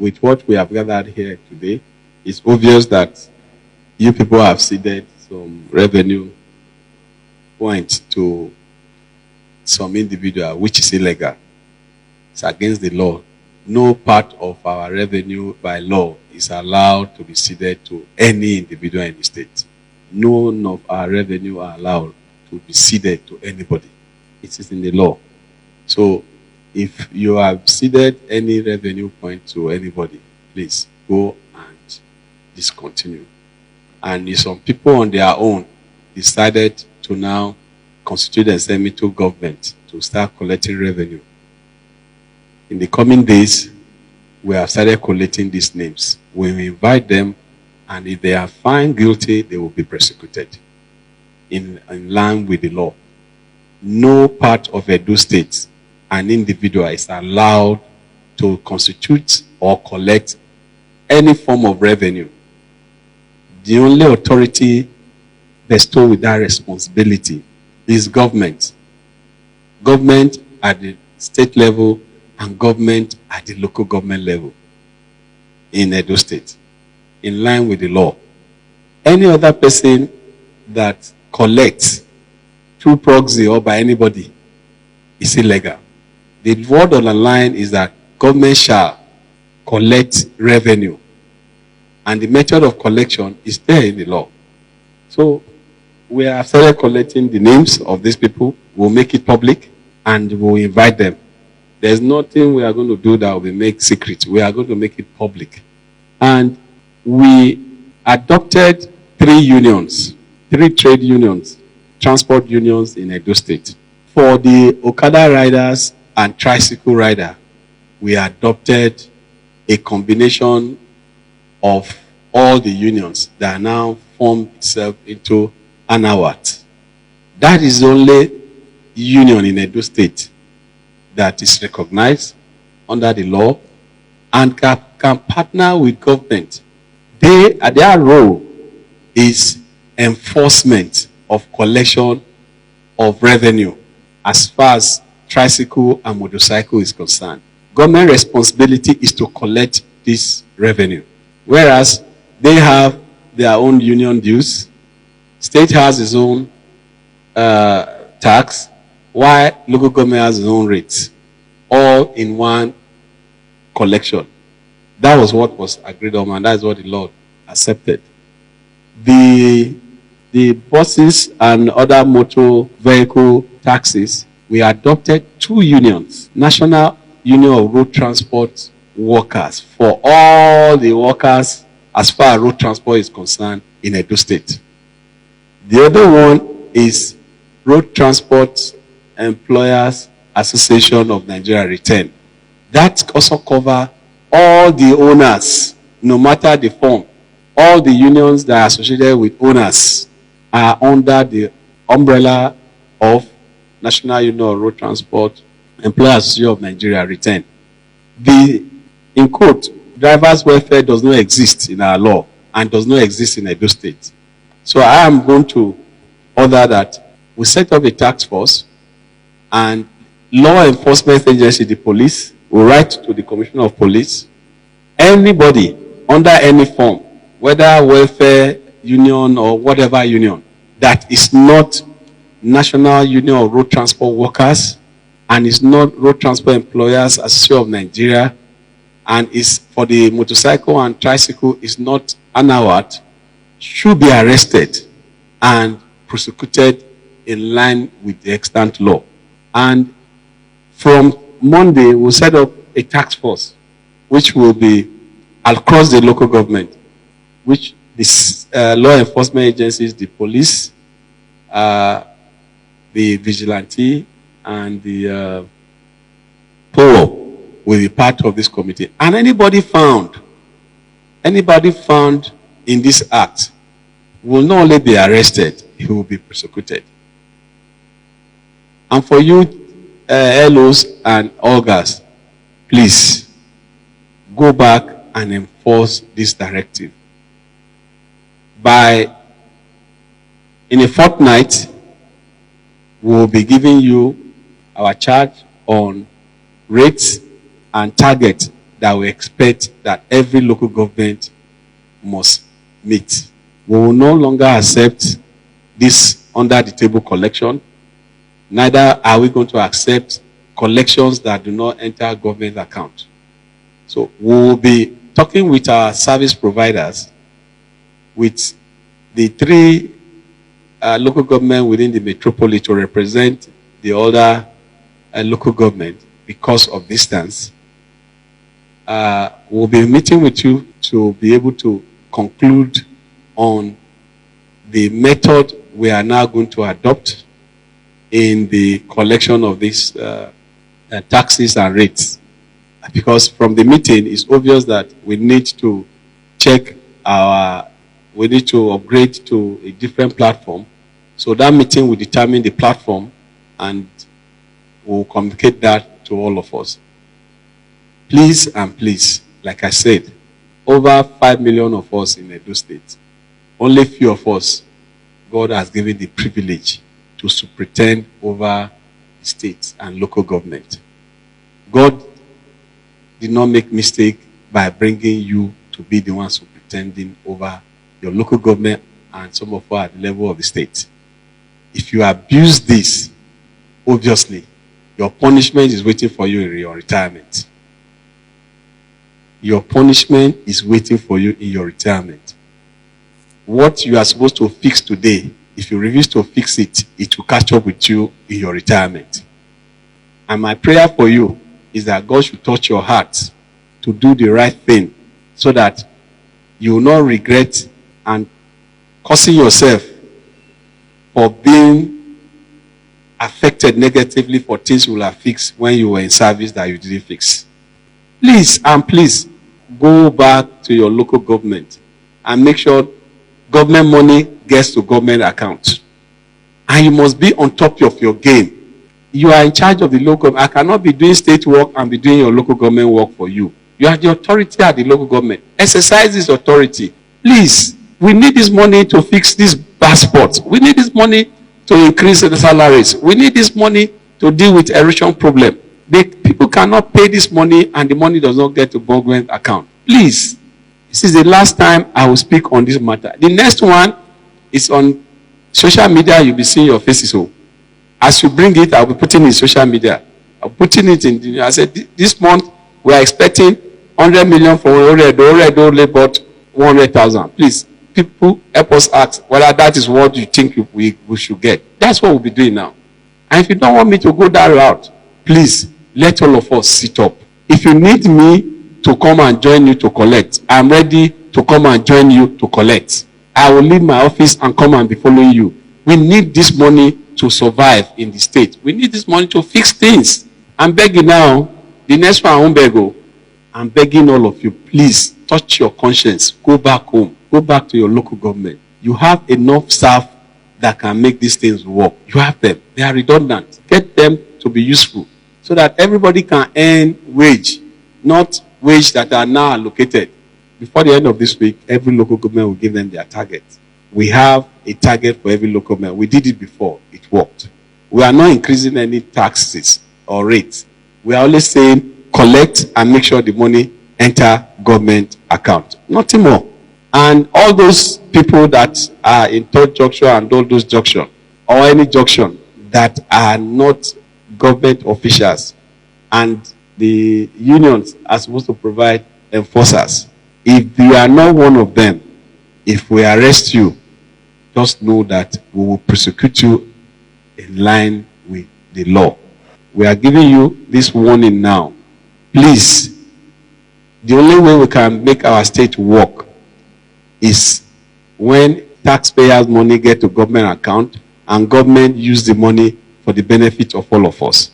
with what we have gathered here today, it's obvious that you people have ceded some revenue point to some individual, which is illegal. It's against the law. No part of our revenue by law is allowed to be ceded to any individual in the state. None of our revenue are allowed to be ceded to anybody. It is in the law. So if you have ceded any revenue point to anybody, please go and discontinue. And if some people on their own decided to now constitute themselves into government to start collecting revenue, in the coming days, we have started collecting these names. We will invite them, and if they are found guilty, they will be prosecuted in line with the law. No part of Edo State, an individual is allowed to constitute or collect any form of revenue. The only authority bestowed with that responsibility is government. Government at the state level and government at the local government level in Edo State, in line with the law. Any other person that collects through proxy or by anybody is illegal. The word on the line is that government shall collect revenue, and the method of collection is there in the law. So we have started collecting the names of these people. We'll make it public and we'll invite them. There's nothing we are going to do that will be made secret. We are going to make it public. And we adopted 3 unions, 3 trade unions, transport unions in Edo State. For the Okada riders and tricycle rider, we adopted a combination of all the unions that now form itself into ANAWAT. That is the only union in Edo State that is recognized under the law and can partner with government. Their role is enforcement of collection of revenue as far as tricycle and motorcycle is concerned. Government responsibility is to collect this revenue, whereas they have their own union dues, state has its own tax, while local government has its own rates, all in one collection. That was what was agreed on, and that is what the law accepted. The buses and other motor vehicle taxes, we adopted 2 unions, National Union of Road Transport Workers, for all the workers as far as road transport is concerned in Edo State. The other one is Road Transport Employers Association of Nigeria Return. That also covers all the owners, no matter the form. All the unions that are associated with owners are under the umbrella of National Union of Road Transport Employers Association of Nigeria Return. In quote, drivers' welfare does not exist in our law and does not exist in Edo State. So I am going to order that we set up a task force, and law enforcement agency, the police, will write to the Commissioner of Police. Anybody under any form, whether welfare union or whatever union, that is not National Union of Road Transport Workers and is not Road Transport Employers Association of Nigeria, and is for the motorcycle and tricycle is not ANAWAT, should be arrested and prosecuted in line with the extant law. And from Monday, we'll set up a task force which will be across the local government, which the law enforcement agencies, the police, the vigilante, and the POO will be part of this committee. And anybody found in this act will not only be arrested, he will be prosecuted. And for you, LOs and Olgas, please go back and enforce this directive. In a fortnight, we will be giving you our charge on rates and target that we expect that every local government must meet. We will no longer accept this under the table collection. Neither are we going to accept collections that do not enter government account. So we will be talking with our service providers, with the three local government within the metropolis to represent the other local government because of distance. We'll be meeting with you to be able to conclude on the method we are now going to adopt in the collection of these taxes and rates. Because from the meeting, it's obvious that we need to check we need to upgrade to a different platform. So that meeting will determine the platform and we'll communicate that to all of us. Please and please, like I said, over 5 million of us in Edo State, only few of us, God has given the privilege to superintend over the state and local government. God did not make mistake by bringing you to be the one superintending over your local government and some of us at the level of the state. If you abuse this, obviously, your punishment is waiting for you in your retirement. Your punishment is waiting for you in your retirement. What you are supposed to fix today, if you refuse to fix it, it will catch up with you in your retirement. And my prayer for you is that God should touch your heart to do the right thing so that you will not regret and cursing yourself for being affected negatively for things you will have fixed when you were in service that you didn't fix. Please and please go back to your local government and make sure government money gets to government account. And you must be on top of your game. You are in charge of the local. I cannot be doing state work and be doing your local government work for you. You are the authority at the local government. Exercise this authority. Please, we need this money to fix these bad spots. We need this money to increase the salaries. We need this money to deal with erosion problem. People cannot pay this money and the money does not get to government account. Please, this is the last time I will speak on this matter. The next one is on social media. You'll be seeing your faces. So as you bring it, I'll be putting it in social media. I'll be putting it in. I said, this month we are expecting 100 million for already only bought 100,000. Please, people help us ask whether that is what you think we should get. That's what we'll be doing now. And if you don't want me to go that route, please let all of us sit up. If you need me to come and join you to collect, I'm ready to come and join you to collect. I will leave my office and come and be following you. We need this money to survive in the state. We need this money to fix things. I'm begging now. The next one I won't beg. I'm begging all of you, please touch your conscience. Go back home. Go back to your local government. You have enough staff that can make these things work. You have them. They are redundant. Get them to be useful so that everybody can earn wage, not wage that are now allocated. Before the end of this week, every local government will give them their target. We have a target for every local government. We did it before. It worked. We are not increasing any taxes or rates. We are only saying collect and make sure the money enter government account. Nothing more. And all those people that are in third junction and all those junction or any junction that are not government officials and the unions are supposed to provide enforcers. If you are not one of them, if we arrest you, just know that we will prosecute you in line with the law. We are giving you this warning now. Please, the only way we can make our state work is when taxpayers' money get to government account and government use the money for the benefit of all of us.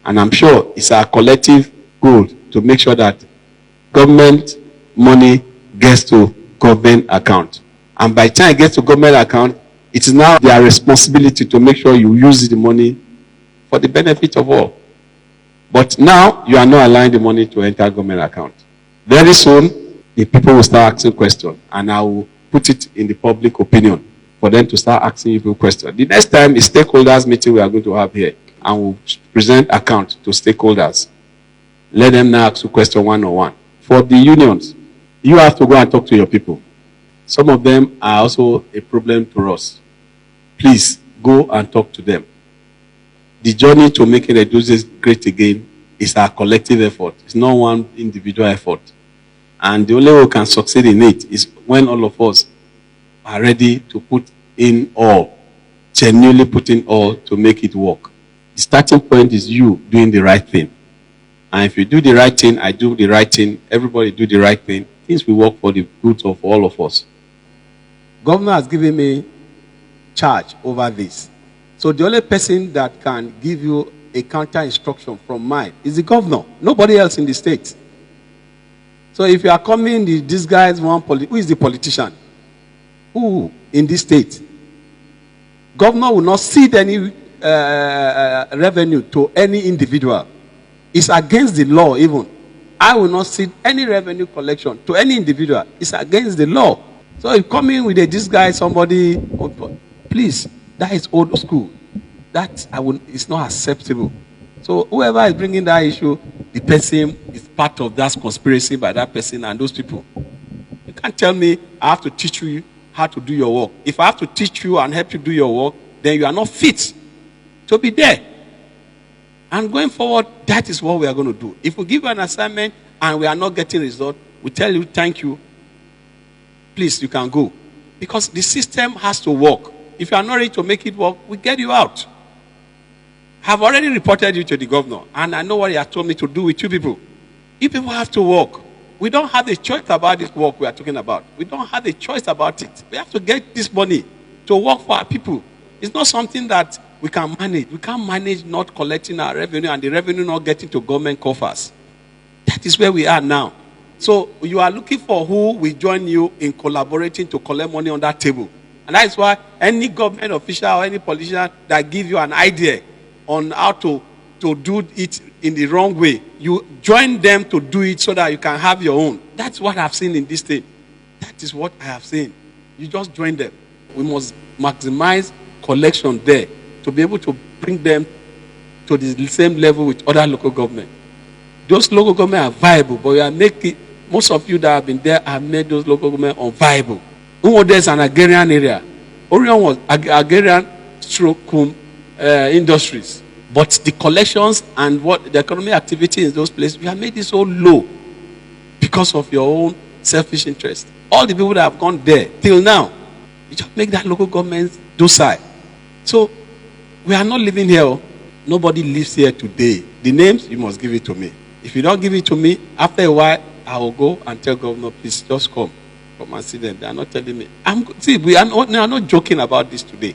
And I'm sure it's our collective goal to make sure that government money gets to government account. And by the time it gets to government account, it is now their responsibility to make sure you use the money for the benefit of all. But now, you are not allowing the money to enter government account. Very soon, the people will start asking questions, and I will put it in the public opinion for them to start asking you questions. The next time is stakeholders meeting we are going to have here, and we'll present account to stakeholders. Let them now ask you question one-on-one. For the unions, you have to go and talk to your people. Some of them are also a problem to us. Please go and talk to them. The journey to making reduces great again is our collective effort. It's not one individual effort. And the only way we can succeed in it is when all of us are ready to put in all, genuinely put in all to make it work. The starting point is you doing the right thing. And if you do the right thing, I do the right thing, everybody do the right thing, things will work for the good of all of us. Governor has given me charge over this. So the only person that can give you a counter instruction from mine is the governor. Nobody else in the state. So if you are coming, this guy is who is the politician? Who in this state? Governor will not cede any revenue to any individual. It's against the law even. I will not cede any revenue collection to any individual. It's against the law. So if coming with this guy, somebody, please, that is old school. It's not acceptable. So whoever is bringing that issue, the person is part of that conspiracy by that person and those people. You can't tell me I have to teach you how to do your work. If I have to teach you and help you do your work, then you are not fit to be there. And going forward, that is what we are going to do. If we give you an assignment and we are not getting result, we tell you, thank you. Please, you can go. Because the system has to work. If you are not ready to make it work, we get you out. I have already reported you to the governor, and I know what he has told me to do with you people. You people have to work. We don't have a choice about this work we are talking about. We don't have a choice about it. We have to get this money to work for our people. It's not something that we can manage. We can't manage not collecting our revenue and the revenue not getting to government coffers. That is where we are now. So you are looking for who will join you in collaborating to collect money on that table. And that is why any government official or any politician that gives you an idea on how to do it in the wrong way, you join them to do it so that you can have your own. That's what I've seen in this state. That is what I have seen. You just join them. We must maximize collection there to be able to bring them to the same level with other local government. Those local government are viable, but we are making, most of you that have been there have made those local government unviable. There's an agrarian area. Orion was agrarian stroke industries. But the collections and what the economic activity in those places, we have made it so low because of your own selfish interest. All the people that have gone there till now, you just make that local government docile. So we are not living here. Nobody lives here today. The names, you must give it to me. If you don't give it to me, after a while, I will go and tell governor, please just come and see them. They are not telling me. We are not joking about this today.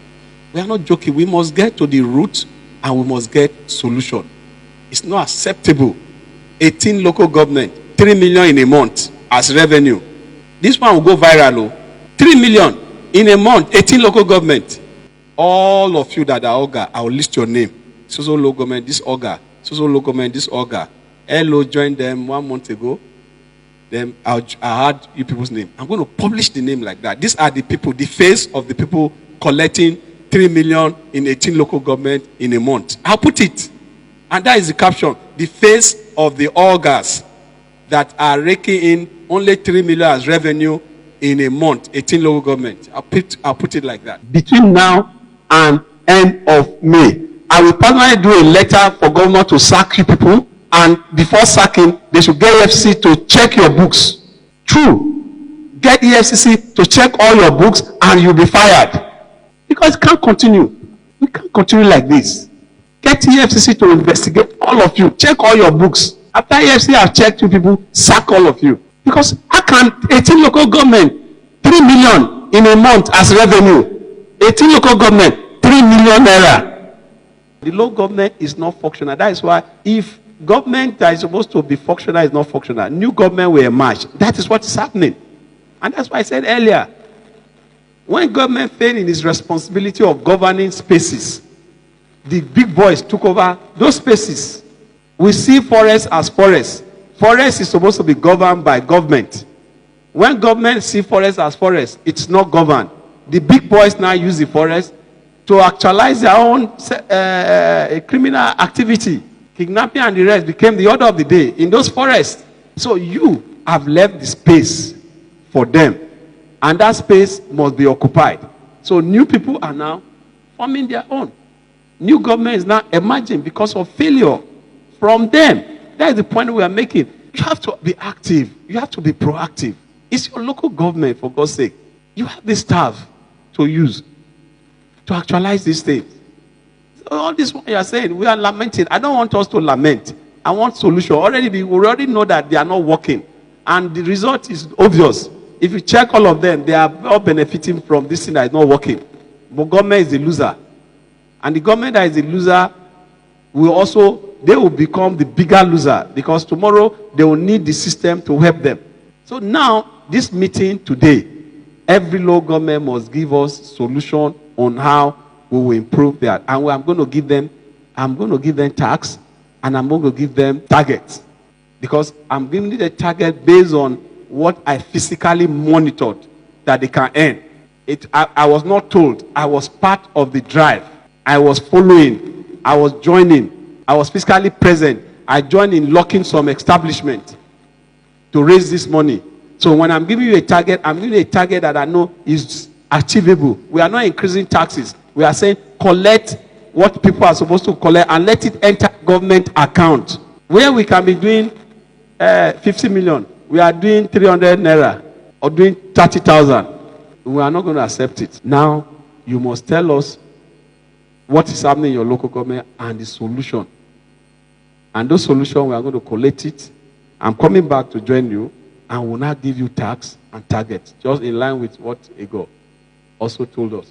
We are not joking. We must get to the root and we must get solution. It's not acceptable. 18 local government, 3 million in a month as revenue. This one will go viral. 3 million in a month, 18 local government. All of you that are Oga, I will list your name. So local government, this Oga. So local government, this Oga. LO joined them 1 month ago. Then I had you people's name. I'm going to publish the name like that. These are the people, the face of the people collecting 3 million in 18 local government in a month. I'll put it. And that is the caption. The face of the Ogas that are raking in only 3 million as revenue in a month, 18 local government. I'll put it like that. Between now and end of May, I will personally do a letter for governor to sack you people, and before sacking, they should get EFCC to check your books. True. Get EFCC to check all your books and you'll be fired. Because it can't continue. We can't continue like this. Get EFCC to investigate all of you. Check all your books. After EFCC have checked you people, sack all of you. Because I can't, 18 local government, 3 million in a month as revenue. 18 local government, 3 million naira. The local government is not functional. That is why if government that is supposed to be functional is not functional, new government will emerge. That is what is happening. And that's why I said earlier, when government failed in its responsibility of governing spaces, the big boys took over those spaces. We see forest as forest. Forest is supposed to be governed by government. When government see forest as forest, it's not governed. The big boys now use the forest to actualize their own criminal activity. Kidnapping and the rest became the order of the day in those forests. So you have left the space for them. And that space must be occupied. So new people are now forming their own. New government is now emerging because of failure from them. That is the point we are making. You have to be active. You have to be proactive. It's your local government, for God's sake. You have the staff to use to actualize these things. So all this what you are saying, we are lamenting. I don't want us to lament. I want solution. We already know that they are not working. And the result is obvious. If you check all of them, they are all benefiting from this thing that is not working. But government is the loser. And the government that is the loser they will become the bigger loser, because tomorrow they will need the system to help them. So now, this meeting today, every local government must give us solution on how we will improve that. And I'm going to give them tax, and I'm going to give them targets. Because I'm giving the target based on what I physically monitored that they can earn. I was not told. I was part of the drive. I was following. I was joining. I was physically present. I joined in locking some establishment to raise this money. So when I'm giving you a target, I'm giving you a target that I know is achievable. We are not increasing taxes. We are saying collect what people are supposed to collect and let it enter government account. Where we can be doing 50 million, we are doing 300 naira or doing 30,000. We are not going to accept it. Now, you must tell us what is happening in your local government and the solution. And those solutions, we are going to collect it. I'm coming back to join you, and we'll now give you tax and target, just in line with what Ego also told us.